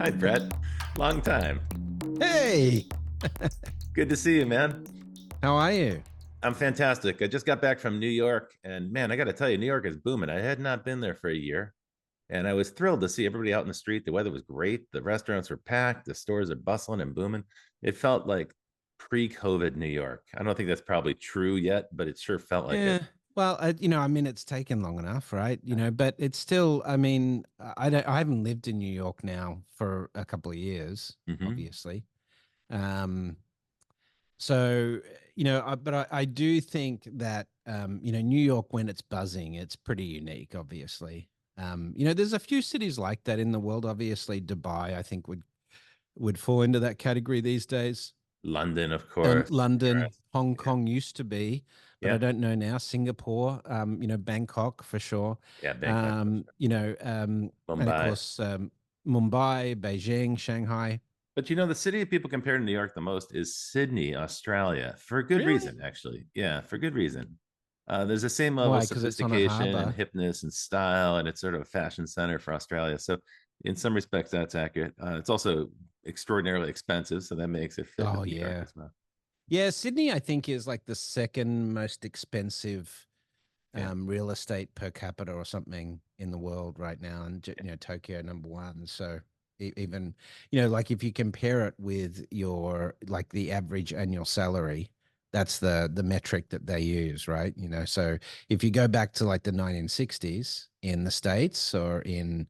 Hi, Brett. Long time. Hey, Good to see you, man. how are you? I'm fantastic. I just got back from New York, and man, I got to tell you, New York is booming. I had not been there for a year, and I was thrilled to see everybody out in the street. The weather was great. The restaurants were packed. The stores are bustling and booming. It felt like pre-COVID New York. I don't think that's probably true yet, but it sure felt like it. Yeah. Well, I mean, it's taken long enough, right? But it's still, I mean, I haven't lived in New York now for a couple of years, Hmm. obviously. Um, so, but I do think that, New York, when it's buzzing, it's pretty unique, obviously. There's a few cities like that in the world. Obviously, Dubai, I think would fall into that category these days. London, of course. London, Right. Hong Yeah. Kong used to be, but I Yeah. don't know now. Singapore, Bangkok for sure. Yeah. Bangkok, for sure. And of Mumbai. course, Mumbai, Beijing, Shanghai. But the city that people compare to New York the most is Sydney, Australia, for good Really? reason, actually. Yeah, for good reason. There's the same level of Why? Because it's on a sophistication and harbor. hipness and style, and it's sort of a fashion center for Australia. So, in some respects, that's accurate. It's also extraordinarily expensive, so that makes it fit with Oh New York yeah. as well. Yeah, Sydney, I think, is like the second most expensive Yeah. real estate per capita or something in the world right now, and Tokyo number one. So even like if you compare it with your like the average annual salary, that's the metric that they use, right? So if you go back to like the 1960s in the States or in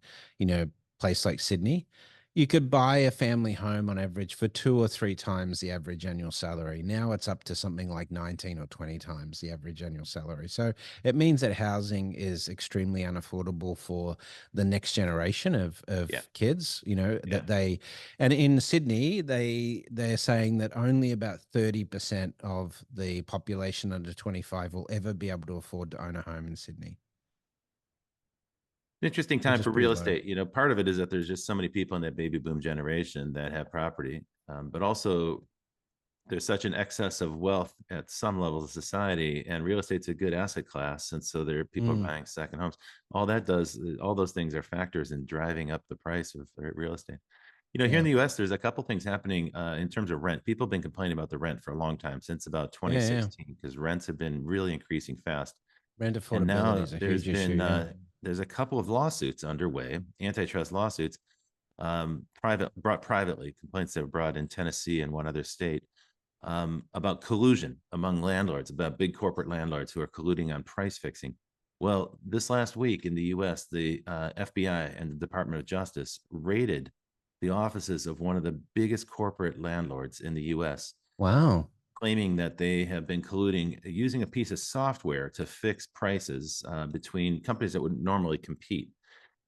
place like Sydney, you could buy a family home on average for 2 or 3 times the average annual salary. Now it's up to something like 19 or 20 times the average annual salary. So it means that housing is extremely unaffordable for the next generation Yeah. of kids, Yeah. and in Sydney, they're saying that only about 30% of the population under 25 will ever be able to afford to own a home in Sydney, Interesting which time is for pretty real low. estate. Part of it is that there's just so many people in that baby boom generation that have property, but also there's such an excess of wealth at some levels of society, and real estate's a good asset class, and so there are people Mm, buying second homes. All those things are factors in driving up the price of real estate. Here in yeah. the U.S., there's a couple things happening in terms of rent. People have been complaining about the rent for a long time, since about Yeah, yeah. 2016, because rents have been really increasing fast. Rent And affordability now is a huge issue. Yeah. there's a couple of lawsuits underway, antitrust lawsuits, brought privately, complaints that were brought in Tennessee and one other state, about collusion among landlords, about big corporate landlords who are colluding on price fixing. Well, this last week in the U.S., the FBI and the Department of Justice raided the offices of one of the biggest corporate landlords in the U.S., Wow. claiming that they have been colluding using a piece of software to fix prices between companies that would normally compete.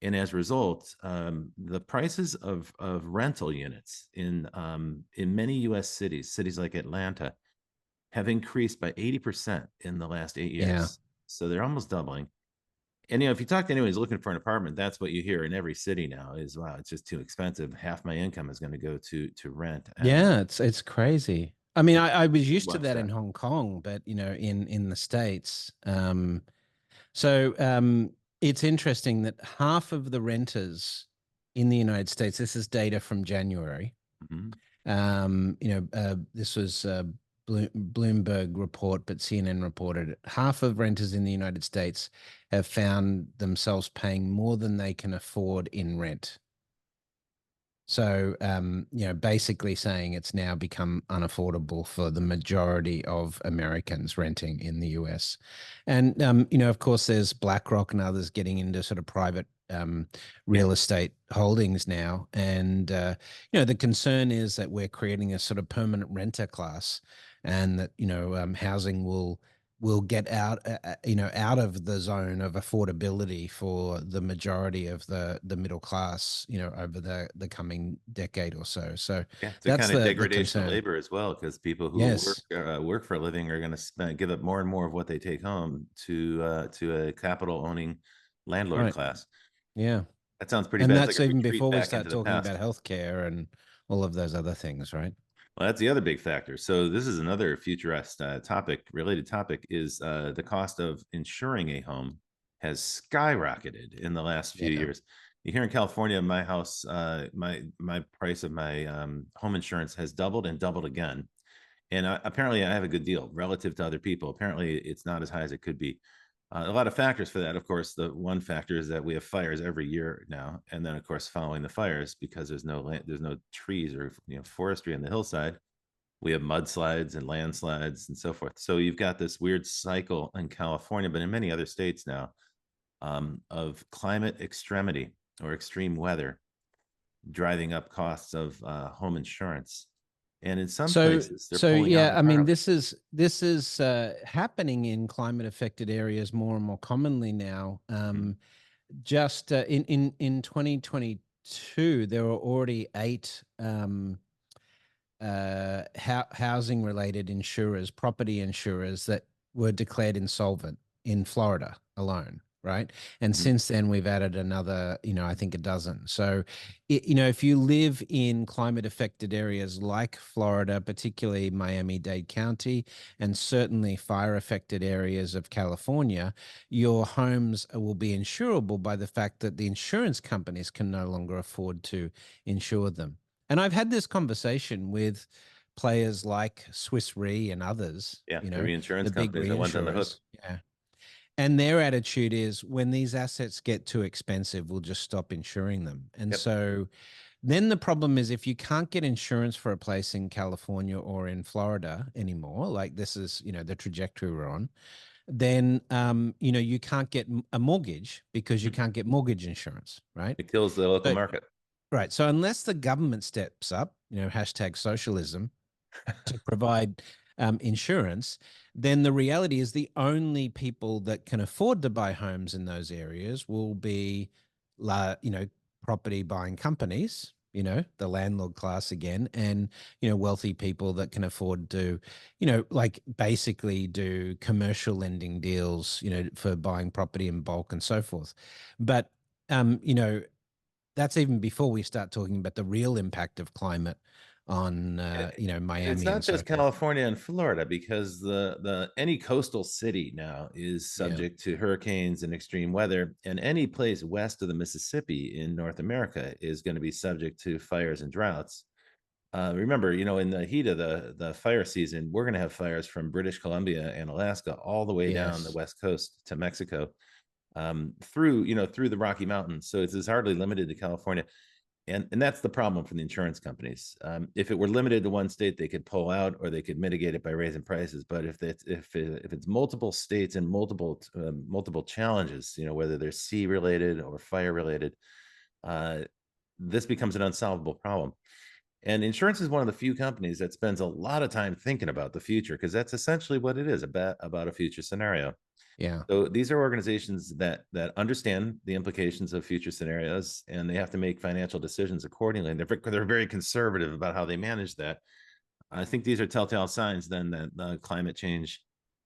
And as a result, the prices of rental units in many U.S. cities like Atlanta, have increased by 80% in the last 8 Yeah. years. So they're almost doubling. And if you talk to anyone who's looking for an apartment, that's what you hear in every city now: is, wow, it's just too expensive. Half my income is going to go to rent, and Yeah, it's crazy. I mean, I was used to watch that that. in Hong Kong, but in the States. So it's interesting that half of the renters in the United States, this is data from January. Mhm. This was a Bloomberg report, but CNN reported it. Half of renters in the United States have found themselves paying more than they can afford in rent. So, basically saying it's now become unaffordable for the majority of Americans renting in the US. And, of course, there's BlackRock and others getting into sort of private Yeah. real estate holdings now. And, the concern is that we're creating a sort of permanent renter class, and that, housing will get out of the zone of affordability for the majority of the middle class, over the coming decade or so. So Yeah, it's a that's kind of the degradation of concern. labor as well, because people who Yes. work for a living are going to give up more and more of what they take home to a capital owning landlord Right. class. Yeah. That sounds pretty And bad. It's like that's a even retreat before we back into start the talking past. about healthcare and all of those other things, right? Well, that's the other big factor. So this is another futurist related topic, is the cost of insuring a home has skyrocketed in the last few Yeah. years. Here in California, my house, my price of my home insurance has doubled and doubled again. And apparently, I have a good deal relative to other people. Apparently, it's not as high as it could be. A lot of factors for that. Of course, the one factor is that we have fires every year now, and then of course, following the fires, because there's no land, there's no trees or forestry on the hillside, we have mudslides and landslides and so forth. So you've got this weird cycle in California, but in many other states now, of climate extremity or extreme weather driving up costs of home insurance. And in some places, they're So pulling out yeah, I mean, entirely. this is happening in climate affected areas more and more commonly now. Mhm. Just in 2022, there were already eight housing related insurers, property insurers that were declared insolvent in Florida alone, right? And Mhm. since then, we've added another, I think a dozen. So, if you live in climate affected areas like Florida, particularly Miami-Dade County, and certainly fire affected areas of California, your homes will be insurable by the fact that the insurance companies can no longer afford to insure them. And I've had this conversation with players like Swiss Re and others, Yeah, the reinsurance the big companies that went on the hook. reinsurers. Yeah. And their attitude is when these assets get too expensive, we'll just stop insuring them. And Yep. so then the problem is if you can't get insurance for a place in California or in Florida anymore, like this is, the trajectory we're on, then you can't get a mortgage because you Mhm. can't get mortgage insurance, right? It kills the local So market. right. So unless the government steps up, hashtag socialism, to provide insurance, then the reality is the only people that can afford to buy homes in those areas will be, property buying companies, the landlord class again, and, wealthy people that can afford to, like basically do commercial lending deals, for buying property in bulk and so forth. But, that's even before we start talking about the real impact of climate on And it's Miami not and so just forth. California and Florida, because the any coastal city now is Yeah. subject to hurricanes and extreme weather, and any place west of the Mississippi in North America is going to be subject to fires and droughts. Remember, in the heat of the fire season, we're going to have fires from British Columbia and Alaska all the way down the Yes. west coast to Mexico, through the Rocky Mountains. So it's hardly limited to California, and that's the problem for the insurance companies. If it were limited to one state, they could pull out or they could mitigate it by raising prices. But if it's multiple states and multiple challenges, whether they're sea related or fire related, uh, this becomes an unsolvable problem. And insurance is one of the few companies that spends a lot of time thinking about the future, because that's essentially what it is, about a future scenario. Yeah. So these are organizations that understand the implications of future scenarios, and they have to make financial decisions accordingly. And they're very conservative about how they manage that. I think these are telltale signs then that climate change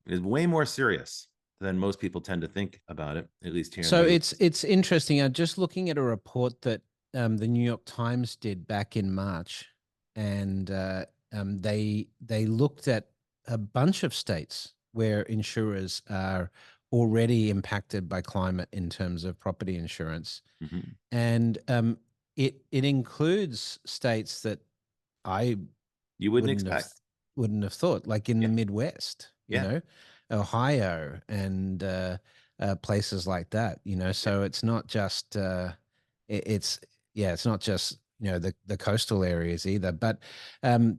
is way more serious than most people tend to think about it, at least here in So the it's interesting. I'm just looking at a report that the New York Times did back in March, and they looked at a bunch of states where insurers are already impacted by climate in terms of property insurance, US. and it includes states that I You wouldn't wouldn't have expect. wouldn't have thought, like in the Yeah, Midwest, yeah, Ohio and places like that. yeah. So it's not just it's yeah, it's not just the coastal areas either, but um,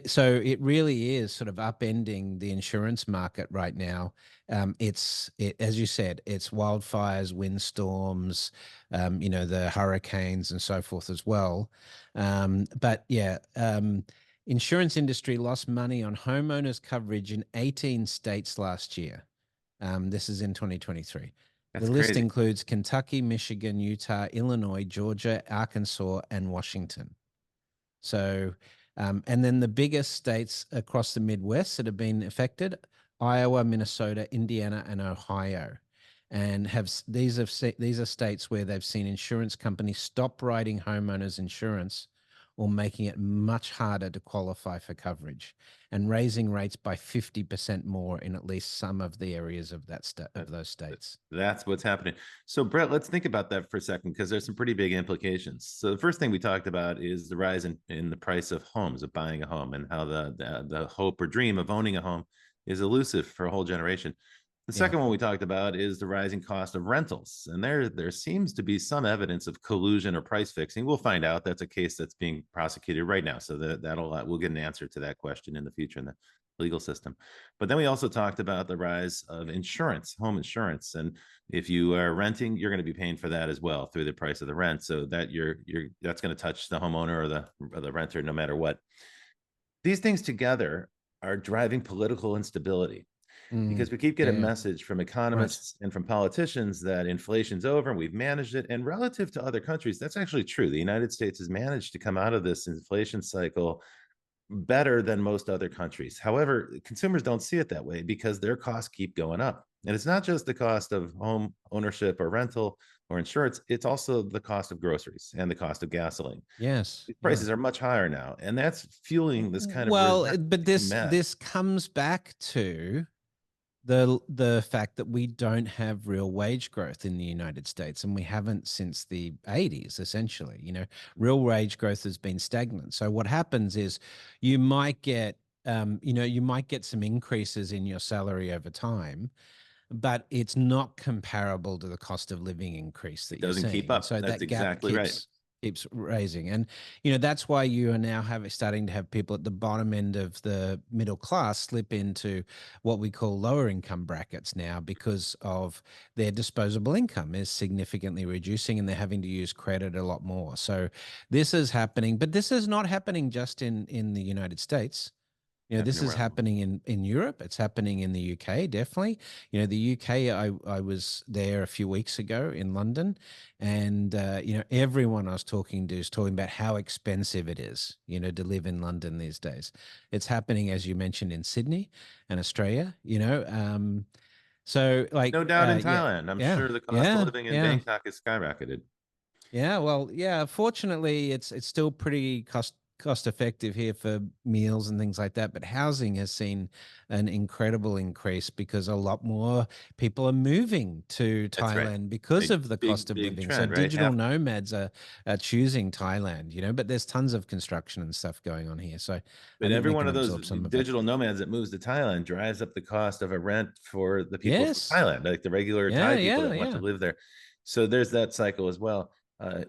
so it really is sort of upending the insurance market right now. As you said, it's wildfires, windstorms, the hurricanes and so forth as well. But yeah, insurance industry lost money on homeowners coverage in 18 states last year. This is in 2023. The That's list crazy. includes Kentucky, Michigan, Utah, Illinois, Georgia, Arkansas, and Washington. So, and then the biggest states across the Midwest that have been affected: Iowa, Minnesota, Indiana, and Ohio. And these are states where they've seen insurance companies stop writing homeowners insurance or making it much harder to qualify for coverage, and raising rates by 50% more in at least some of the areas of Uh, of those states. That's what's happening. So, Brett, let's think about that for a second because there's some pretty big implications. So, the first thing we talked about is the rise in the price of homes, of buying a home, and how the hope or dream of owning a home is elusive for a whole generation. The Yeah. second one we talked about is the rising cost of rentals, and there seems to be some evidence of collusion or price fixing. We'll find out. That's a case that's being prosecuted right now, so that'll we'll get an answer to that question in the future in the legal system. But then we also talked about the rise of insurance, home insurance, and if you are renting, you're going to be paying for that as well through the price of the rent. So that you're that's going to touch the homeowner or the renter no matter what. These things together are driving political instability because we keep getting a Yeah. message from Right. economists and from politicians that inflation's over and we've managed it. And relative to other countries, that's actually true. The United States has managed to come out of this inflation cycle better than most other countries. However, consumers don't see it that way because their costs keep going up. And it's not just the cost of home ownership or rental or insurance, it's also the cost of groceries and the cost of gasoline. Yes. These Yeah. prices are much higher now, and that's fueling this kind of Well, resentment but to come mad. this comes back to the fact that we don't have real wage growth in the United States, and we haven't since the 80s, essentially. Real wage growth has been stagnant. So what happens is you might get you might get some increases in your salary over time, but it's not comparable to the cost of living increase It that you're doesn't keep seeing, and up. so That's that gap exactly right. keeps raising. And that's why you are now starting to have people at the bottom end of the middle class slip into what we call lower income brackets now, because of their disposable income is significantly reducing and they're having to use credit a lot more. So this is happening, but this is not happening just in the United States. This Happening is around the world. happening in Europe. It's happening in the UK, definitely. The UK, I was there a few weeks ago in London, and everyone I was talking to is talking about how expensive it is, to live in London these days. It's happening, as you mentioned, in Sydney and Australia. So like, No doubt in yeah, Thailand. I'm yeah, sure the cost of yeah, living in yeah. Bangkok is skyrocketed. Yeah, well, yeah. Fortunately, it's still pretty cost effective here for meals and things like that. But housing has seen an incredible increase because a lot more people are moving to That's right. Thailand because Big, of the cost big, of big living. So trend, right? digital Half, nomads are choosing Thailand. But there's tons of construction and stuff going on here. So I but think every they one can of those absorb some of it. digital nomads that moves to Thailand drives up the cost of a rent for the people from Yes. Thailand, like the regular Yeah. Thai people Yeah. that want to Yeah. live there. So there's that cycle as well.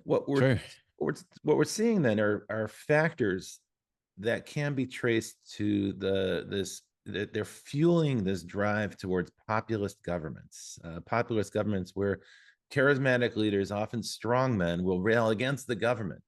What we're True. what we're seeing then are factors that can be traced to this that they're fueling this drive towards populist governments where charismatic leaders, often strong men, will rail against the government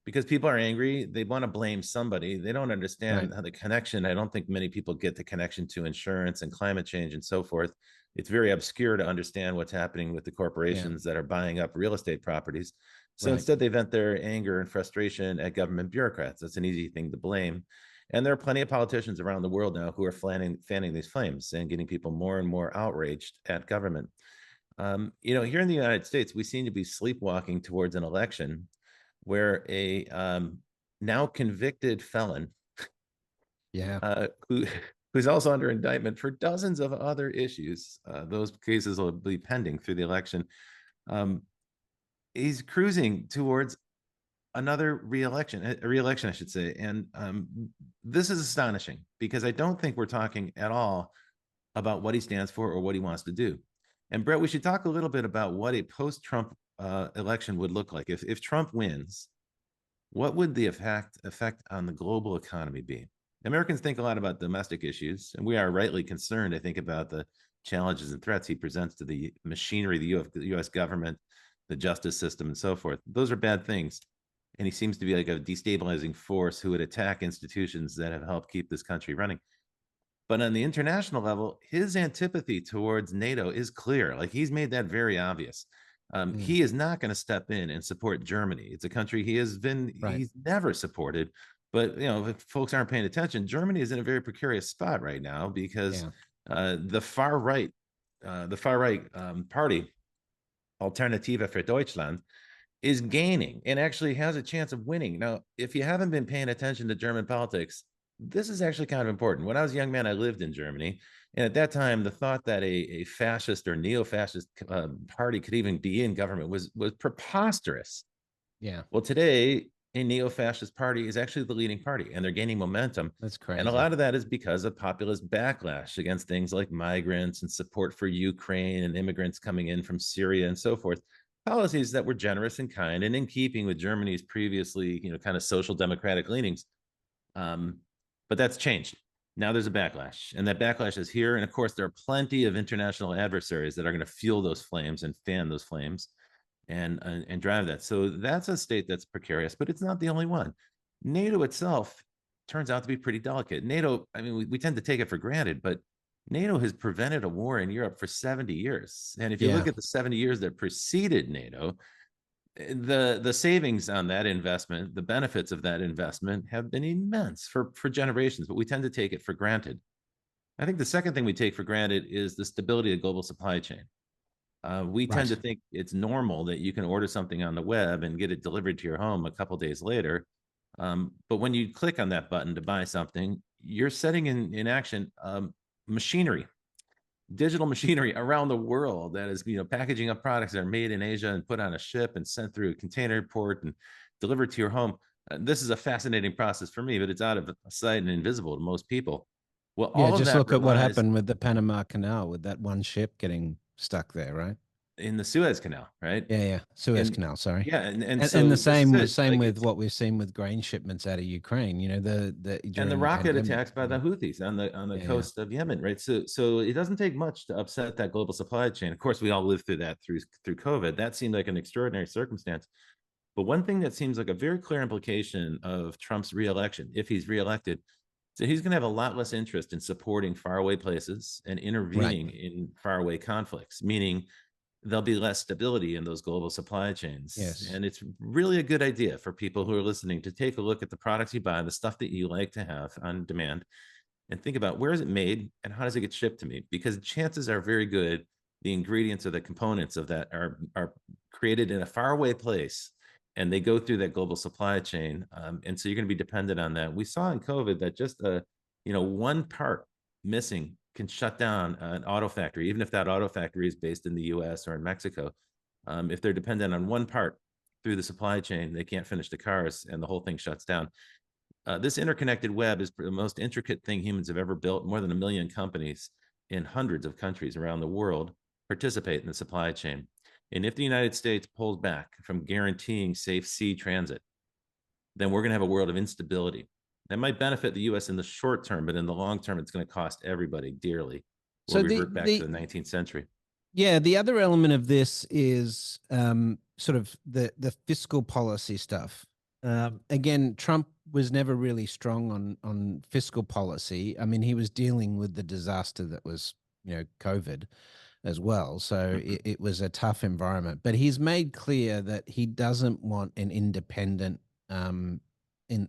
because people are angry. They want to blame somebody. They don't Right. understand how the connection. I don't think many people get the connection to insurance and climate change and so forth. It's very obscure to understand what's happening with the Yeah. corporations that are buying up real estate properties. So Right. instead, they vent their anger and frustration at government bureaucrats. That's an easy thing to blame. And there are plenty of politicians around the world now who are fanning these flames and getting people more and more outraged at government. Here in the United States, we seem to be sleepwalking towards an election where a now convicted felon Yeah. who who's also under indictment for dozens of other issues. Those cases will be pending through the election. Um, he's cruising towards another reelection, a reelection, I should say. And this is astonishing because I don't think we're talking at all about what he stands for or what he wants to do. And Brett, we should talk a little bit about what a post-Trump election would look like. If Trump wins, what would the effect on the global economy be? Americans think a lot about domestic issues, and we are rightly concerned, I think, about the challenges and threats he presents to the machinery, the US government, the justice system, and so forth. Those are bad things. And he seems to be like a destabilizing force who would attack institutions that have helped keep this country running. But on the international level, his antipathy towards NATO is clear. Like he's made that very obvious. Mm. He is not going to step in and support Germany. It's a country Right. he's never supported. But if folks aren't paying attention, Germany is in a very precarious spot right now because Yeah. the far right party, Alternative für Deutschland, is gaining and actually has a chance of winning. Now, if you haven't been paying attention to German politics, this is actually kind of important. When I was a young man, I lived in Germany. And at that time, the thought that a fascist or neo fascist party could even be in government was preposterous. Yeah, Well, today, a neo fascist party is actually the leading party and they're gaining momentum. that's And a crazy. lot of that is because of populist backlash against things like migrants and support for Ukraine and immigrants coming in from Syria and so forth. Policies that were generous and kind and in keeping with Germany's previously, kind of social democratic leanings. Um, but that's changed. Now there's a backlash, and that backlash is here. And of course, there are plenty of international adversaries that are going to fuel those flames and fan those flames and drive that. So that's a state that's precarious, but it's not the only one. NATO itself turns out to be pretty delicate. NATO, I mean, we tend to take it for granted, but NATO has prevented a war in Europe for 70 years. And if you Yeah, look at the 70 years that preceded NATO, the savings on that investment, the benefits of that investment have been immense for generations, but we tend to take it for granted. I think the second thing we take for granted is the stability of the global supply chain. We tend to right. think it's normal that you can order something on the web and get it delivered to your home a couple days later. But when you click on that button to buy something, you're setting in action machinery, digital machinery around the world that is, packaging up products that are made in Asia and put on a ship and sent through a container port and delivered to your home. This is a fascinating process for me, but it's out of sight and invisible to most people. Well, Yeah, all of just that look at what relies happened with the Panama Canal with that one ship getting stuck there, right? in the Suez Canal, right? Yeah, yeah. Suez And Canal, sorry. yeah, and And the so this is same it. same Like with it's what we've seen with grain shipments out of Ukraine, the and the during the rocket pandemic. attacks by Yeah. the Houthis on the Yeah, yeah. coast of Yemen, right? So it doesn't take much to upset that global supply chain. Of course, we all lived through that through COVID. That seemed like an extraordinary circumstance. But one thing that seems like a very clear implication of Trump's reelection, if he's reelected, so he's going to have a lot less interest in supporting faraway places and Right. intervening in faraway conflicts, meaning there'll be less stability in those global supply chains. Yes. And it's really a good idea for people who are listening to take a look at the products you buy, the stuff that you like to have on demand, and think about where is it made and how does it get shipped to me? Because chances are very good the ingredients or the components of that are created in a faraway place and they go through that global supply chain. And so you're going to be dependent on that. We saw in COVID that just one part missing can shut down an auto factory, even if that auto factory is based in the US or in Mexico. If they're dependent on one part through the supply chain, they can't finish the cars and the whole thing shuts down. This interconnected web is the most intricate thing humans have ever built. More than 1 million companies in hundreds of countries around the world participate in the supply chain. And if the United States pulls back from guaranteeing safe sea transit, then we're going to have a world of instability. That might benefit the US in the short term, but in the long term, it's going to cost everybody dearly. We'll So the revert back to the the 19th century. yeah, the other element of this is sort of the fiscal policy stuff. Again, Trump was never really strong on fiscal policy. I mean, he was dealing with the disaster that was, COVID as well. So Mhm. it was a tough environment. But he's made clear that he doesn't want an independent in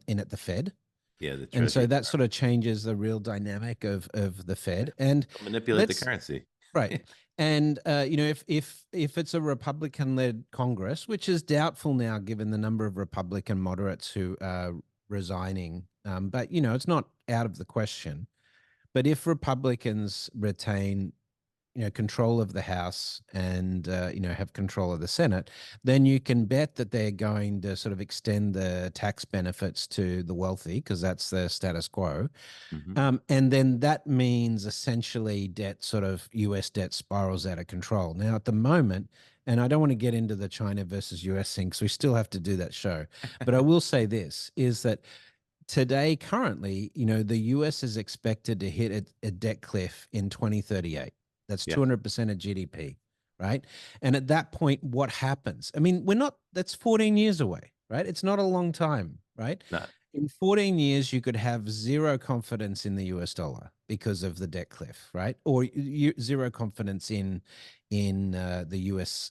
at the Fed. Yeah, the And so Treasury that sort Department. of changes the real dynamic of the Yeah. Fed. And They'll manipulate the let's currency. right. And if it's a Republican-led Congress, which is doubtful now, given the number of Republican moderates who are resigning, but it's not out of the question. But if Republicans retain control of the House and have control of the Senate, then you can bet that they're going to sort of extend the tax benefits to the wealthy because that's the status quo. Mhm. And then that means essentially US debt spirals out of control. Now, at the moment, and I don't want to get into the China versus US thing because we still have to do that show, but I will say this is that today, currently, the US is expected to hit a debt cliff in 2038. That's Yeah, 200% of GDP, right? And at that point, what happens? I mean, that's 14 years away, right? It's not a long time, right? not In 14 years, you could have zero confidence in the US dollar. because of the debt cliff, right? Or zero confidence in the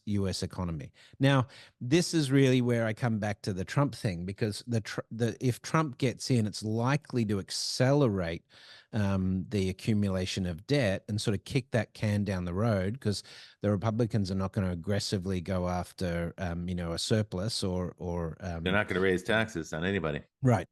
US economy. Now, this is really where I come back to the Trump thing, because the if Trump gets in, it's likely to accelerate the accumulation of debt and sort of kick that can down the road, because the Republicans are not going to aggressively go after a surplus or They're not going to raise taxes on anybody. right.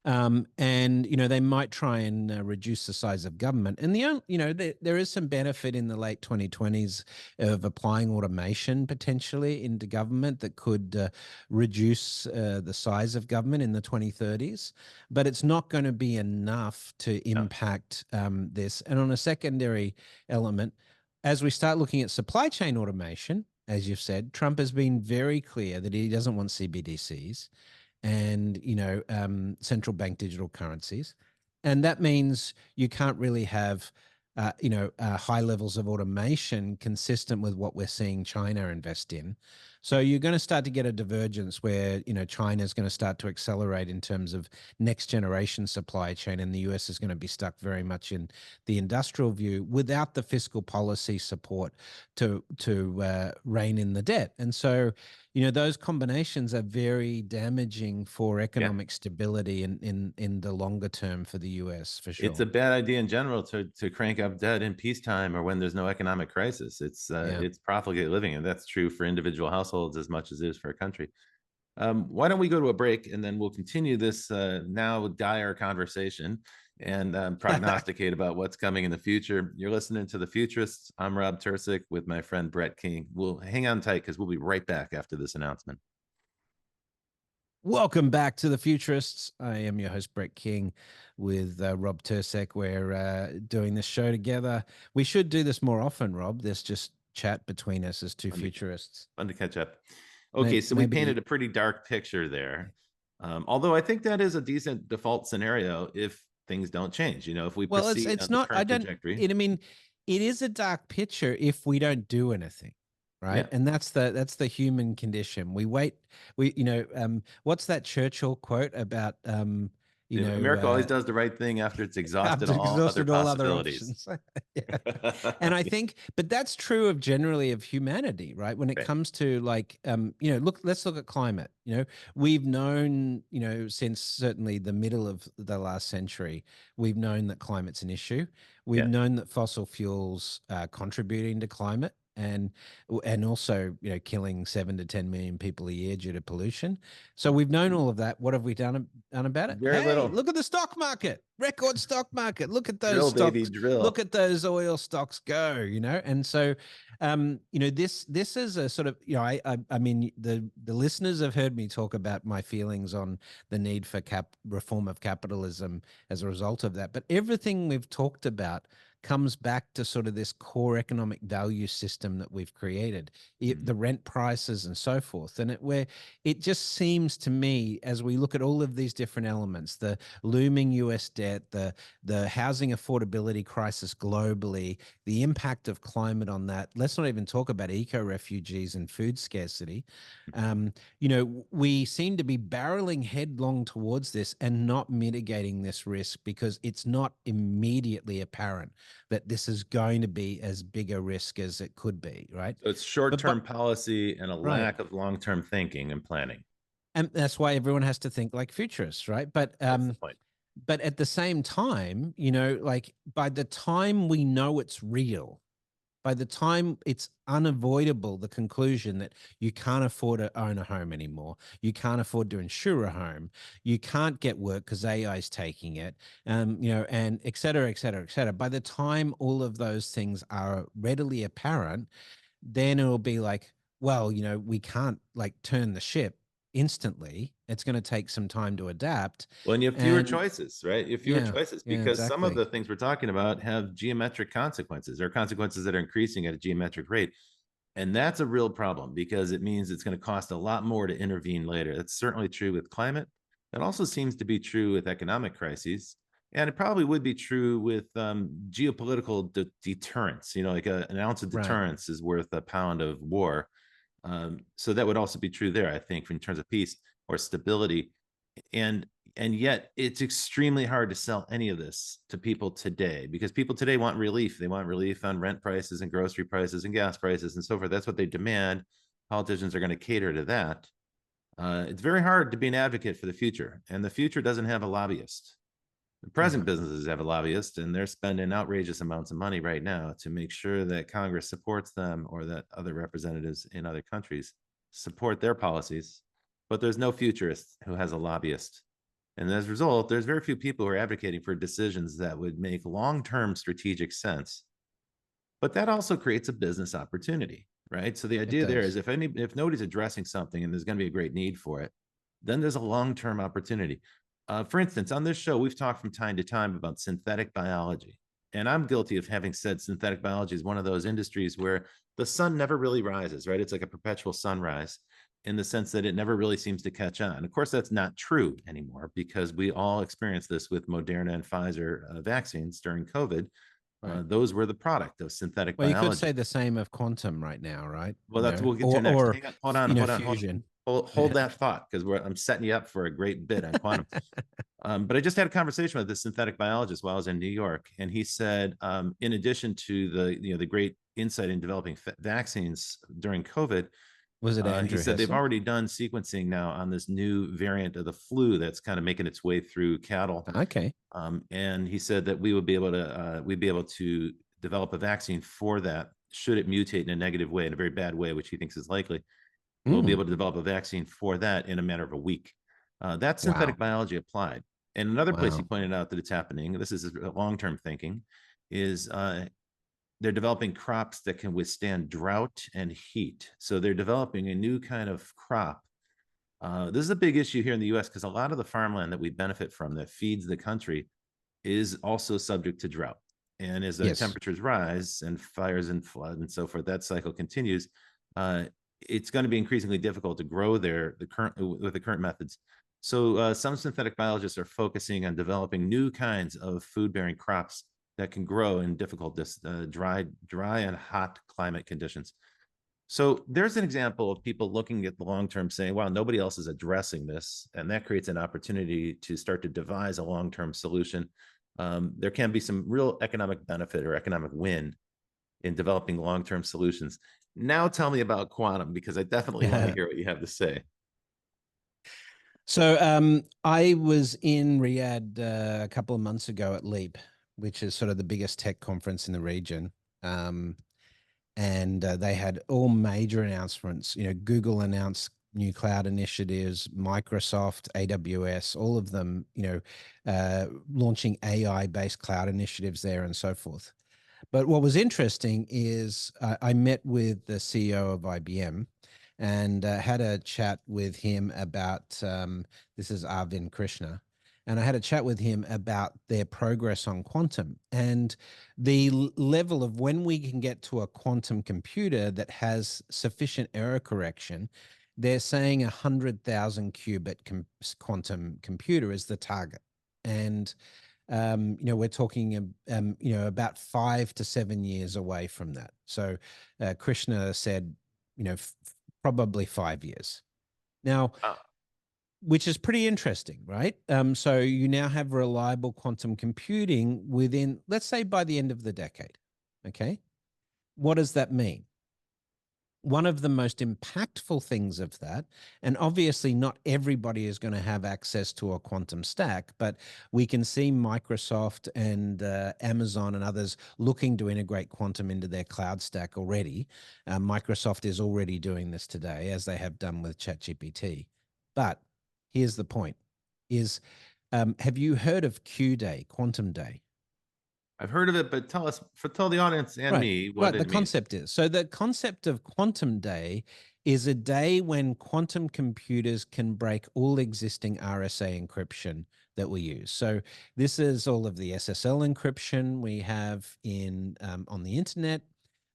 And they might try and reduce the size of government. And there is some benefit in the late 2020s of applying automation potentially into government that could reduce the size of government in the 2030s. But it's not going to be enough to No. impact this. And on a secondary element, as we start looking at supply chain automation, as you've said, Trump has been very clear that he doesn't want CBDCs and central bank digital currencies, and that means you can't really have high levels of automation consistent with what we're seeing China invest in. So you're going to start to get a divergence where China is going to start to accelerate in terms of next generation supply chain, and the US is going to be stuck very much in the industrial view without the fiscal policy support to rein in the debt. And so those combinations are very damaging for Yeah. economic stability in the longer term for the US, for It's sure. a bad idea in general to crank up debt in peacetime or when there's no economic crisis. Yeah. It's profligate living, and that's true for individual households as much as it is for a country. Why don't we go to a break, and then we'll continue this now dire conversation and prognosticate about what's coming in the future. You're listening to The Futurists. I'm Rob Tercek with my friend Brett King. We'll hang on tight because we'll be right back after this announcement. Welcome back to The Futurists. I am your host, Brett King, with Rob Tercek. We're doing this show together. We should do this more often, Rob. There's just chat between us as two Fun to, futurists. fun to catch up. Okay, so we painted a pretty dark picture there. Although I think that is a decent default scenario if things don't change. If we Well, proceed it's on the not. I current don't. trajectory. I mean, it is a dark picture if we don't do anything, right? Yeah. And that's the human condition. We wait. What's that Churchill quote about? America always does the right thing after it's exhausted After all other exhausted all other possibilities. options. Yeah. And I think, but that's true of generally of humanity, right? When it Right. comes to let's look at climate. We've known, since certainly the middle of the last century, we've known that climate's an issue. We've Yeah. known that fossil fuels are contributing to climate, and also killing 7 to 10 million people a year due to pollution. So we've known all of that. What have we done about it? Very Hey, little. look at the stock market, record stock market. Look at those Drill, baby, stocks. Look drill. at those oil stocks go. And so, this is a sort of, I mean, the listeners have heard me talk about my feelings on the need for reform of capitalism as a result of that. But everything we've talked about comes back to sort of this core economic value system that we've created, the rent prices and so forth. And it just seems to me, as we look at all of these different elements, the looming US debt, the housing affordability crisis globally, the impact of climate on that. Let's not even talk about eco-refugees and food scarcity. We seem to be barreling headlong towards this and not mitigating this risk because it's not immediately apparent that this is going to be as big a risk as it could be, right? So it's short-term policy and a Right. lack of long-term thinking and planning. And that's why everyone has to think like futurists, right? But That's the point. but at the same time, like by the time we know it's real, by the time it's unavoidable, the conclusion that you can't afford to own a home anymore, you can't afford to insure a home, you can't get work because AI is taking it, and et cetera, et cetera, et cetera. By the time all of those things are readily apparent, then it'll be like, well, we can't like turn the ship instantly. It's going to take some time to adapt. Well, and you have fewer And choices, right? You have fewer yeah, choices yeah, because some of exactly. the things we're talking about have geometric consequences or consequences that are increasing at a geometric rate. And that's a real problem because it means it's going to cost a lot more to intervene later. That's certainly true with climate. That also seems to be true with economic crises. And it probably would be true with geopolitical deterrence. Like an ounce of Right. deterrence is worth a pound of war. So that would also be true there, I think, in terms of peace or stability. And And yet it's extremely hard to sell any of this to people today because people today want relief. They want relief on rent prices and grocery prices and gas prices and so forth. That's what they demand. Politicians are going to cater to that. It's very hard to be an advocate for the future, and the future doesn't have a lobbyist. The present No, businesses have a lobbyist, and they're spending outrageous amounts of money right now to make sure that Congress supports them or that other representatives in other countries support their policies. But there's no futurist who has a lobbyist. And as a result, there's very few people who are advocating for decisions that would make long term strategic sense. But that also creates a business opportunity, right? So the it idea there is does. if nobody's addressing something and there's going to be a great need for it, then there's a long term opportunity. For instance, on this show, we've talked from time to time about synthetic biology. And I'm guilty of having said synthetic biology is one of those industries where the sun never really rises, right? It's like a perpetual sunrise in the sense that it never really seems to catch on. Of course, that's not true anymore because we all experienced this with Moderna and Pfizer vaccines during COVID. Right. Those were the product of synthetic Well, you could say biology. the same of quantum right now, right? Well, that's what we'll get to next. Or Hang on, hold on, hold on, hold fusion. on. Hold that thought because I'm setting you up for a great bit on quantum. But I just had a conversation with this synthetic biologist while I was in New York, and he said, in addition to the great insight in developing vaccines during COVID, Was it he Andrew said they've Hessel? already done sequencing now on this new variant of the flu that's kind of making its way through cattle. Okay. And he said that we'd be able to develop a vaccine for that should it mutate in a negative way, in a very bad way, which he thinks is likely. We'll be Mm, able to develop a vaccine for that in a matter of a week. That's wow. synthetic biology applied. And another place he Wow. pointed out that it's happening, this is long-term thinking, is they're developing crops that can withstand drought and heat. So they're developing a new kind of crop. This is a big issue here in the US because a lot of the farmland that we benefit from that feeds the country is also subject to drought. And as the Yes. temperatures rise and fires and flood and so forth, that cycle continues. Uh, it's going to be increasingly difficult to grow there with the current methods. So some synthetic biologists are focusing on developing new kinds of food-bearing crops that can grow in difficult, dry and hot climate conditions. So there's an example of people looking at the long term saying, wow, nobody else is addressing this. And that creates an opportunity to start to devise a long term solution. There can be some real economic benefit or economic win in developing long term solutions. Now tell me about quantum because I definitely want to hear what you have to say. So I was in Riyadh a couple of months ago at Leap, which is sort of the biggest tech conference in the region. Um, and they had all major announcements. You know, Google announced new cloud initiatives, Microsoft, AWS, all of them, launching AI-based cloud initiatives there and so forth. But what was interesting is I met with the CEO of IBM and had a chat with him about this is Arvind Krishna. And I had a chat with him about their progress on quantum and the level of when we can get to a quantum computer that has sufficient error correction. They're saying 100,000 qubit quantum computer is the target. And we're talking, about 5 to 7 years away from that. So Krishna said, probably 5 years. Now, Uh, which is pretty interesting, right? So you now have reliable quantum computing within, let's say, by the end of the decade. Okay. What does that mean? One of the most impactful things of that, and obviously not everybody is going to have access to a quantum stack, but we can see Microsoft and Amazon and others looking to integrate quantum into their cloud stack already. Microsoft is already doing this today, as they have done with ChatGPT. But here's the point: have you heard of Q Day, Quantum Day? I've heard of it, but tell the audience and Right. me what Right. The it means. concept is so the concept of quantum day is a day when quantum computers can break all existing RSA encryption that we use. So this is all of the SSL encryption we have in on the internet.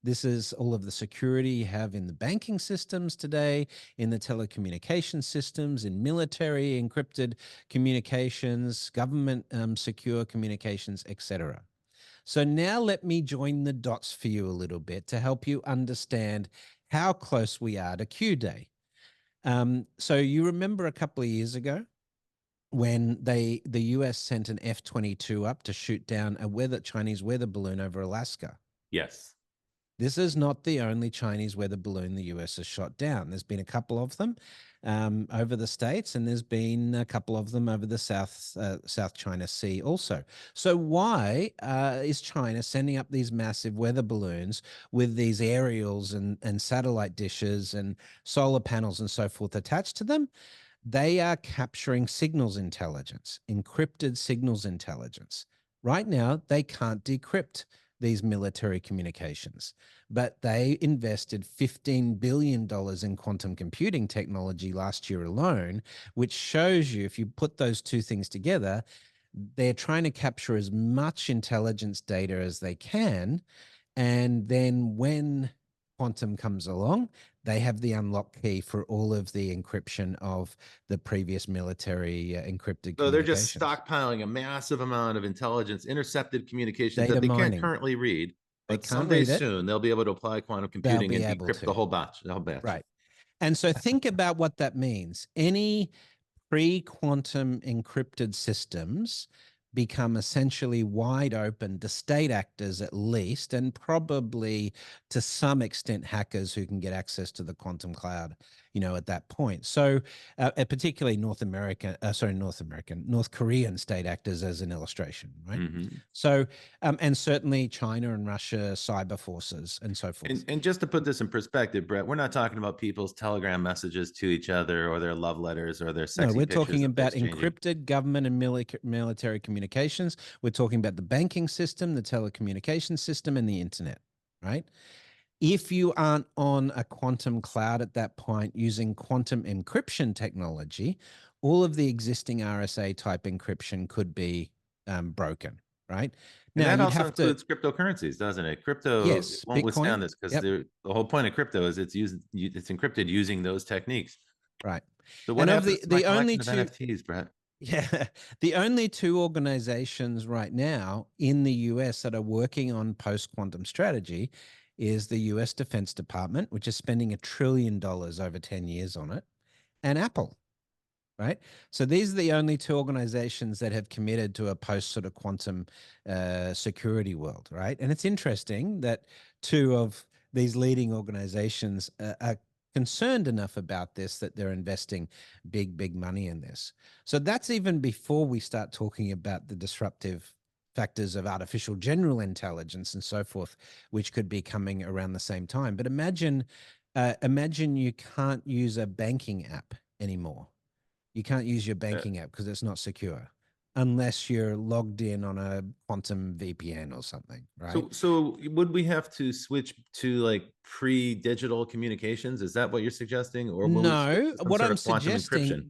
This is all of the security you have in the banking systems today, in the telecommunication systems, in military encrypted communications, government secure communications, etc. So now let me join the dots for you a little bit to help you understand how close we are to Q Day. So you remember a couple of years ago, when the US sent an F-22 up to shoot down a Chinese weather balloon over Alaska. Yes. This is not the only Chinese weather balloon the US has shot down. There's been a couple of them over the States, and there's been a couple of them over the South China Sea also. So why is China sending up these massive weather balloons with these aerials and satellite dishes and solar panels and so forth attached to them? They are capturing signals intelligence, encrypted signals intelligence. Right now, they can't decrypt these military communications, but they invested $15 billion in quantum computing technology last year alone, which shows you, if you put those two things together, they're trying to capture as much intelligence data as they can. And then when quantum comes along, they have the unlock key for all of the encryption of the previous military encrypted So they're just communications. stockpiling a massive amount of intelligence, intercepted communications that Data they can't mining. currently read, They but can't someday read it. soon they'll be able to apply quantum They'll computing be and able decrypt the to. whole batch. The whole batch. Right. And so think about what that means. Any pre-quantum encrypted systems become essentially wide open to state actors at least, and probably to some extent hackers who can get access to the quantum cloud, at that point. So particularly North Korean state actors as an illustration, right? Mm-hmm. So, and certainly China and Russia cyber forces and so forth. And just to put this in perspective, Brett, we're not talking about people's telegram messages to each other or their love letters or their No, sexy we're pictures talking that they're about exchanging. encrypted government and military communications. We're talking about the banking system, the telecommunication system, and the internet, right? If you aren't on a quantum cloud at that point using quantum encryption technology, all of the existing RSA type encryption could be broken, right? And Now, that you'd also have to, includes cryptocurrencies, doesn't it? Crypto yes, won't Bitcoin. withstand this because Yep, the whole point of crypto is it's encrypted using those techniques. right. So what And of happens to my the only collection of two, NFTs, Brett? yeah, the only two organizations right now in the US that are working on post quantum strategy is the US Defense Department, which is spending $1 trillion over 10 years on it, and Apple, right? So these are the only two organizations that have committed to a post sort of quantum security world, right? And it's interesting that two of these leading organizations are concerned enough about this that they're investing big money in this. So that's even before we start talking about the disruptive factors of artificial general intelligence and so forth, which could be coming around the same time. But imagine you can't use a banking app anymore. You can't use your Uh, banking app because it's not secure unless you're logged in on a quantum VPN or something, right? so would we have to switch to like pre-digital communications? Is that what you're suggesting, or will we switch No, to some sort of quantum encryption?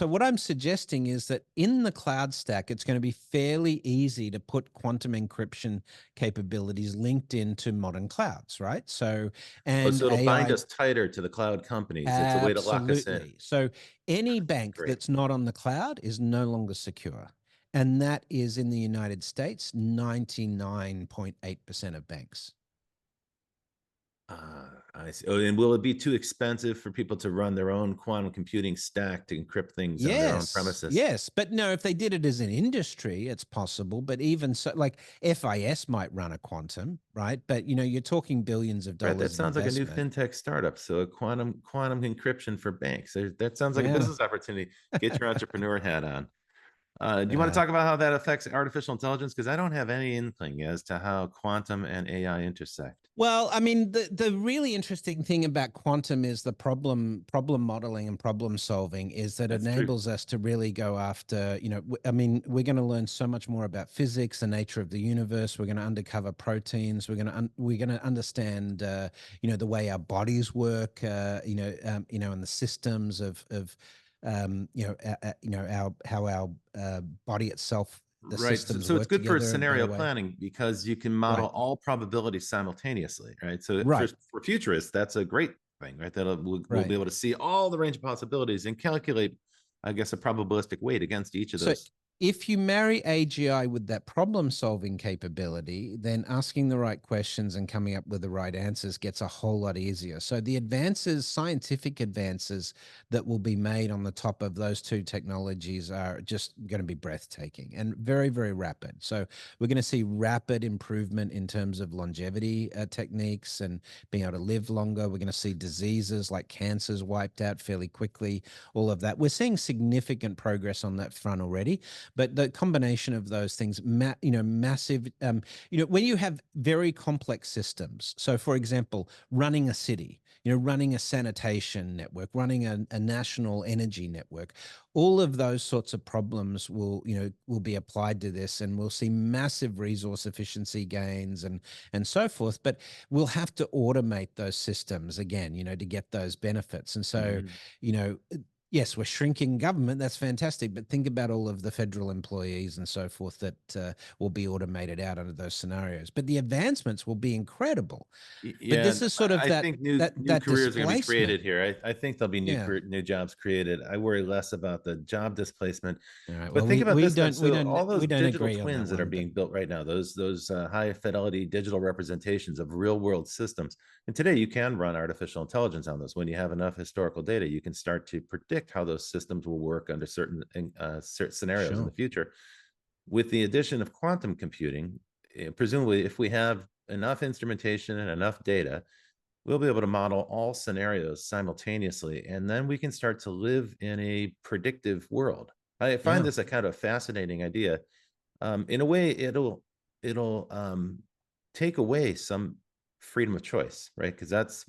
what I'm suggesting is that in the cloud stack, it's going to be fairly easy to put quantum encryption capabilities linked into modern clouds, right? So, Oh, and so it'll bind AI. us tighter to the cloud companies. It's a way to lock us in. Absolutely. So any bank Great. that's not on the cloud is no longer secure. And that is in the United States, 99.8% of banks. I see. Oh, and will it be too expensive for people to run their own quantum computing stack to encrypt things on their own Yes, premises? yes. But no, if they did it as an industry, it's possible. But even so, like FIS might run a quantum, right? But you're talking billions of Right, that dollars of sounds like a new investment. fintech startup. So a quantum encryption for banks. That sounds like a Yeah. business opportunity. Get your entrepreneur hat on. Do you want to Yeah. talk about how that affects artificial intelligence? Because I don't have any inkling as to how quantum and AI intersect. Well, I mean, the really interesting thing about quantum is the problem modeling and problem solving is that it That's true. enables us to really go after, I mean, we're going to learn so much more about physics, the nature of the universe. We're going to uncover proteins. We're going to understand, the way our bodies work, and the systems of our how our body itself, the Right. So, systems so it's work good for together in a better scenario way. planning because you can model Right. all probabilities simultaneously, right? So Right. for futurists, that's a great thing, right? That we'll be Right. able to see all the range of possibilities and calculate, I guess, a probabilistic weight against each of So those. if you marry AGI with that problem solving capability, then asking the right questions and coming up with the right answers gets a whole lot easier. So the advances, scientific advances that will be made on the top of those two technologies are just going to be breathtaking and very, very rapid. So we're going to see rapid improvement in terms of longevity techniques and being able to live longer. We're going to see diseases like cancers wiped out fairly quickly, all of that. We're seeing significant progress on that front already. But the combination of those things, massive, when you have very complex systems. So, for example, running a city, running a sanitation network, running a national energy network, all of those sorts of problems will be applied to this, and we'll see massive resource efficiency gains and so forth. But we'll have to automate those systems again, to get those benefits. And so, Mhm. you know, yes, we're shrinking government. That's fantastic. But think about all of the federal employees and so forth that will be automated out under those scenarios. But the advancements will be incredible. But Yeah, this and is sort of I that think that new that careers are going to be displacement. created here. I think there'll be Yeah. new jobs created. I worry less about the job displacement. All right. But Well, think we about we this then. don't we So don't all those we don't digital agree on that twins that are one. But being built right now, those high fidelity digital representations of real world systems. And today you can run artificial intelligence on those. When you have enough historical data, you can start to predict how those systems will work under certain scenarios in the sure. future. With the addition of quantum computing, presumably, if we have enough instrumentation and enough data, we'll be able to model all scenarios simultaneously, and then we can start to live in a predictive world. I find Yeah. this a kind of fascinating idea. In a way, it'll take away some freedom of choice, right? Because that's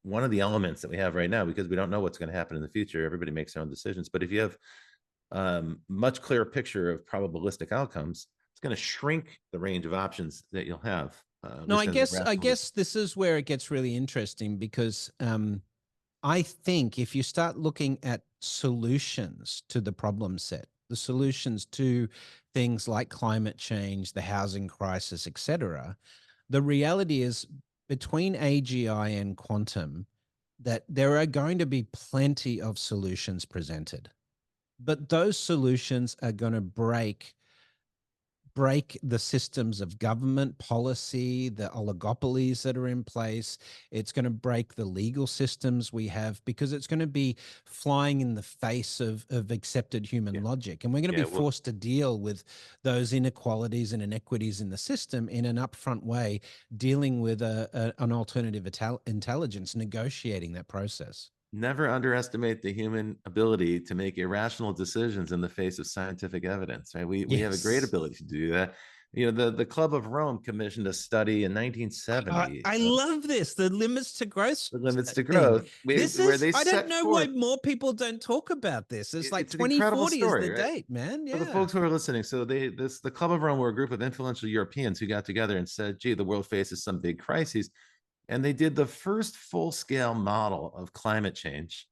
one of the elements that we have right now, because we don't know what's going to happen in the future. Everybody makes their own decisions. But if you have much clearer picture of probabilistic outcomes, it's going to shrink the range of options that you'll have, at No, least I in the guess I rational. guess this is where it gets really interesting because I think if you start looking at solutions to the problem set, the solutions to things like climate change, the housing crisis, etc., the reality is between AGI and quantum that there are going to be plenty of solutions presented. But those solutions are going to break the systems of government policy, the oligopolies that are in place. It's going to break the legal systems we have because it's going to be flying in the face of accepted human Yeah, logic. And we're going to be yeah. Well, forced to deal with those inequalities and inequities in the system in an upfront way, dealing with an alternative intelligence, negotiating that process. never underestimate the human ability to make irrational decisions in the face of scientific evidence, right? We have a great Yes. ability to do that. The Club of Rome commissioned a study in 1970, I love this, the limits to growth the limits to thing. growth, This where is, they I don't set know why forth. more people don't talk about this. It's like It's an incredible 2040 is the story, right? date, man. For the Yeah. folks who are listening, so the Club of Rome were a group of influential Europeans who got together and said, "Gee, the world faces some big crises," and they did the first full scale model of climate change.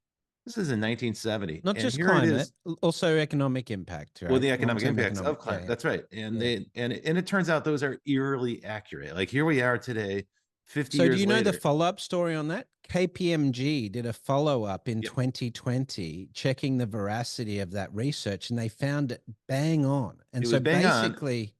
This is in 1970, Not and just here it climate, is. also economic impact, Well, right? the economic Long-term impacts economic. of Yeah, climate. yeah, That's right, and yeah. it turns out those are eerily accurate. Like here we are today, 50 So do years you know the later. follow-up story on that? KPMG did a follow-up in Yep, 2020, checking the veracity of that research, and they found it bang on. And it so was bang on. basically,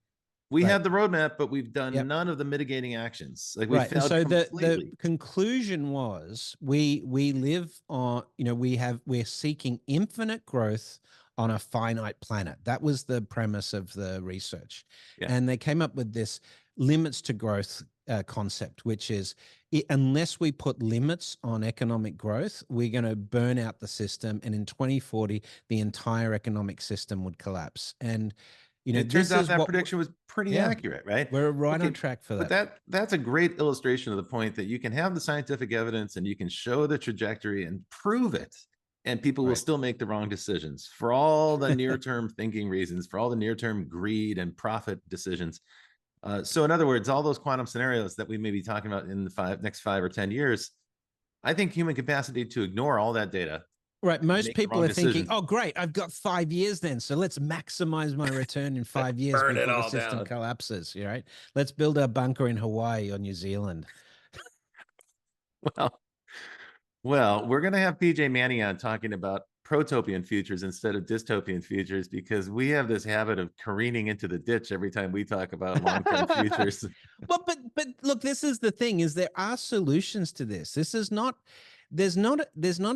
We right. had the roadmap, but we've done Yep. none of the mitigating actions. Like we Right. And failed so the completely. conclusion was we live on, we're seeking infinite growth on a finite planet. That was the premise of the research. Yeah. And they came up with this limits to growth concept, which is unless we put limits on economic growth, we're going to burn out the system. And in 2040, the entire economic system would collapse. And, And it turns this out is that what, prediction was pretty yeah, accurate, right? we're right on Okay, track for but that. that's a great illustration of the point that you can have the scientific evidence and you can show the trajectory and prove it, and people will Right. still make the wrong decisions for all the near-term thinking reasons, for all the near-term greed and profit decisions. So, in other words, all those quantum scenarios that we may be talking about in the next 5 or 10 years, I think human capacity to ignore all that data Right. and Most make the people wrong are thinking, decisions, oh, great, I've got 5 years then. So let's maximize my return in 5 years burn it before the all system down. collapses. Right. Let's build a bunker in Hawaii or New Zealand. Well, Well, we're going to have PJ Manning on talking about protopian futures instead of dystopian futures, because we have this habit of careening into the ditch every time we talk about long-term futures. Well, but look, this is the thing: is there are solutions to this. This is not. There's not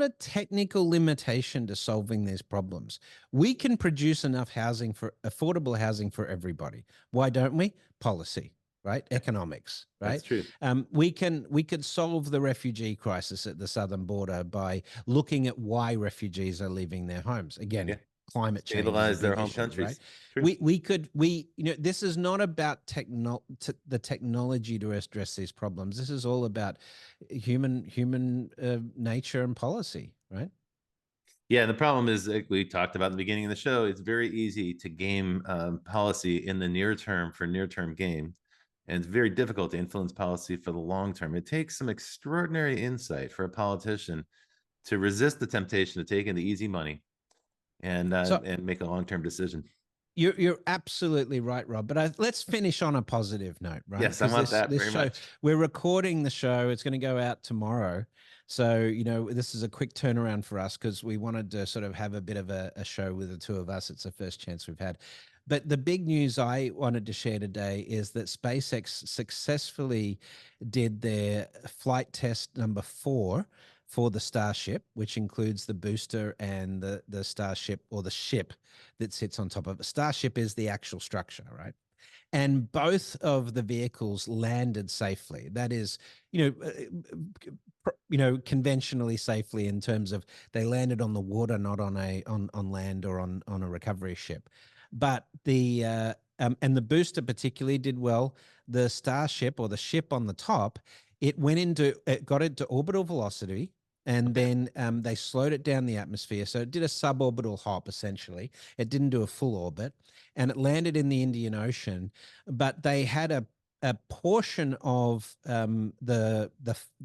a technical limitation to solving these problems. We can produce enough housing for affordable housing for everybody. Why don't we? Policy, right? Economics, That's right? true. We could solve the refugee crisis at the southern border by looking at why refugees are leaving their homes. Again, Yeah. climate change is a Stabilize their big home issue, right? countries. True. We this is not about the technology to address these problems. This is all about human nature and policy, right? Yeah, and the problem is, like we talked about at the beginning of the show, it's very easy to game policy in the near term for near term gain. And it's very difficult to influence policy for the long term. It takes some extraordinary insight for a politician to resist the temptation to take in the easy money So and make a long term decision. you're absolutely right, Rob. But let's finish on a positive note, right? Yes, I Because want that this very show, much. we're recording the show. It's going to go out tomorrow. So this is a quick turnaround for us because we wanted to sort of have a bit of a show with the two of us. It's the first chance we've had. But the big news I wanted to share today is that SpaceX successfully did their flight test number 4 for the Starship, which includes the booster and the Starship, or the ship that sits on top of it. Starship is the actual structure, right? And both of the vehicles landed safely. That is, conventionally safely in terms of they landed on the water, not on land or on a recovery ship. But and the booster particularly did well. The Starship, or the ship on the top, it got into orbital velocity, and Okay. then they slowed it down the atmosphere. So it did a suborbital hop essentially. It didn't do a full orbit, and it landed in the Indian Ocean. But they had a portion of the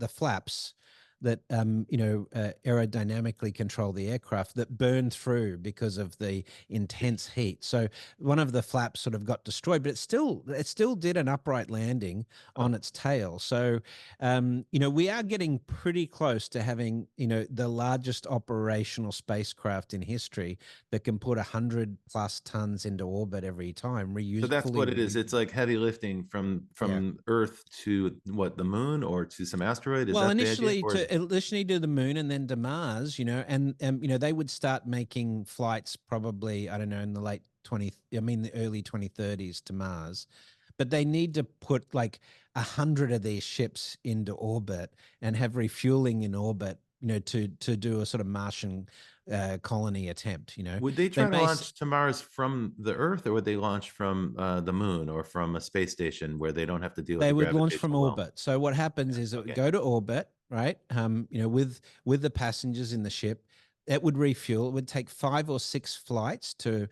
flaps that aerodynamically control the aircraft that burned through because of the intense heat. So one of the flaps sort of got destroyed, but it still did an upright landing Oh, on its tail. So we are getting pretty close to having the largest operational spacecraft in history that can put 100+ tons into orbit every time, so that's fully what it is. reusable. It's like heavy lifting Yeah. from Earth to what, the moon or to some asteroid. Is Well, that the idea? Or is initially to the moon and then to Mars, and they would start making flights probably, I don't know, in the the early 2030s to Mars. But they need to put like 100 of these ships into orbit and have refueling in orbit, to do a sort of Martian colony attempt. would they They try to may launch to Mars from the Earth, or would they launch from the moon or from a space station where they don't have to deal with They the would launch from gravitational well? orbit. So what happens Yeah. is it would Okay. go to orbit, right? With the passengers in the ship, it would refuel. It would take 5 or 6 flights to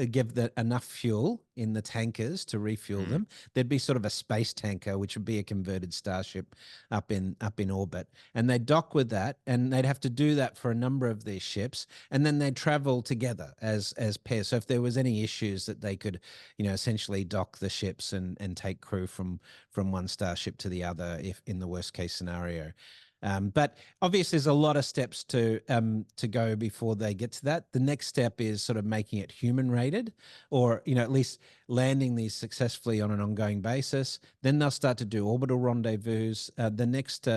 give that enough fuel in the tankers to refuel Mhm. them. There'd be sort of a space tanker, which would be a converted Starship up in orbit, and they'd dock with that, and they'd have to do that for a number of these ships, and then they'd travel together as pairs. So if there was any issues, that they could essentially dock the ships and take crew from one Starship to the other, if in the worst case scenario. But obviously, there's a lot of steps to go before they get to that. The next step is sort of making it human rated, or at least landing these successfully on an ongoing basis. Then they'll start to do orbital rendezvous. The next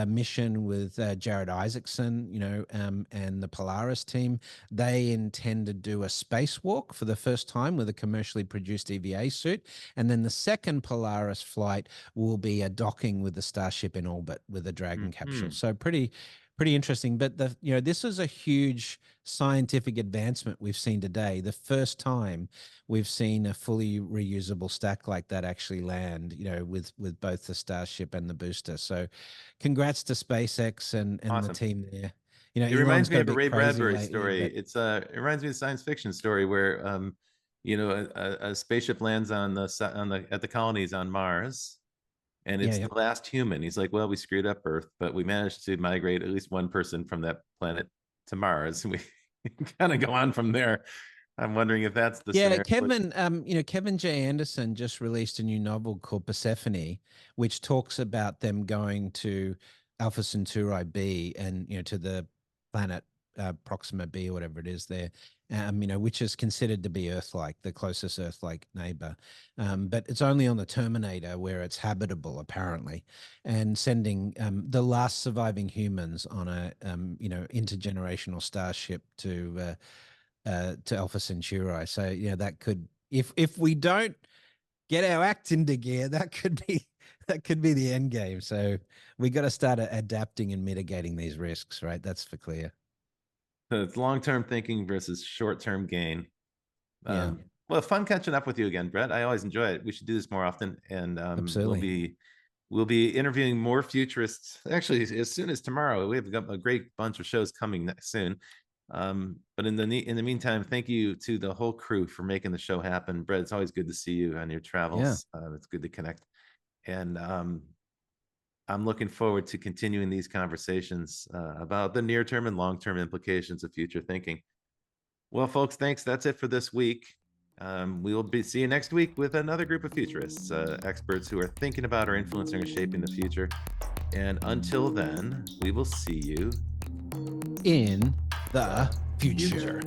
mission with Jared Isaacson, and the Polaris team, they intend to do a spacewalk for the first time with a commercially produced EVA suit. And then the second Polaris flight will be a docking with the Starship in orbit with a Dragon capsule. Mhm. So pretty interesting. But this is a huge scientific advancement we've seen today. The first time we've seen a fully reusable stack like that actually land, with both the Starship and the booster. So congrats to SpaceX and the Awesome. team there. It Elon's reminds me got a of a bit Ray crazy Bradbury lately, story. but It reminds me of a science fiction story where a spaceship lands on at the colonies on Mars, and yeah, it's yeah. the last human. He's like, well, we screwed up Earth, but we managed to migrate at least one person from that planet to Mars. We kind of go on from there. I'm wondering if that's the Yeah, scenario. Kevin J. Anderson just released a new novel called Persephone, which talks about them going to Alpha Centauri B, and to the planet Proxima B or whatever it is there, which is considered to be Earth-like, the closest Earth-like neighbor. But it's only on the Terminator where it's habitable, apparently, and sending the last surviving humans on a intergenerational starship to Alpha Centauri. So that could, if we don't get our act into gear, that could be the end game. So we got to start adapting and mitigating these risks, right? That's for clear. So it's long-term thinking versus short-term gain. Yeah, Well, fun catching up with you again, Brett. I always enjoy it. We should do this more often, and absolutely. we'll be interviewing more futurists. Actually, as soon as tomorrow, we have got a great bunch of shows coming soon. But in the meantime, thank you to the whole crew for making the show happen. Brett, it's always good to see you on your Yeah, travels. It's good to connect, and I'm looking forward to continuing these conversations about the near-term and long-term implications of future thinking. Well, folks, thanks. That's it for this week. We will be see you next week with another group of futurists, experts who are thinking about or influencing or shaping the future. And until then, we will see you in the the future. future.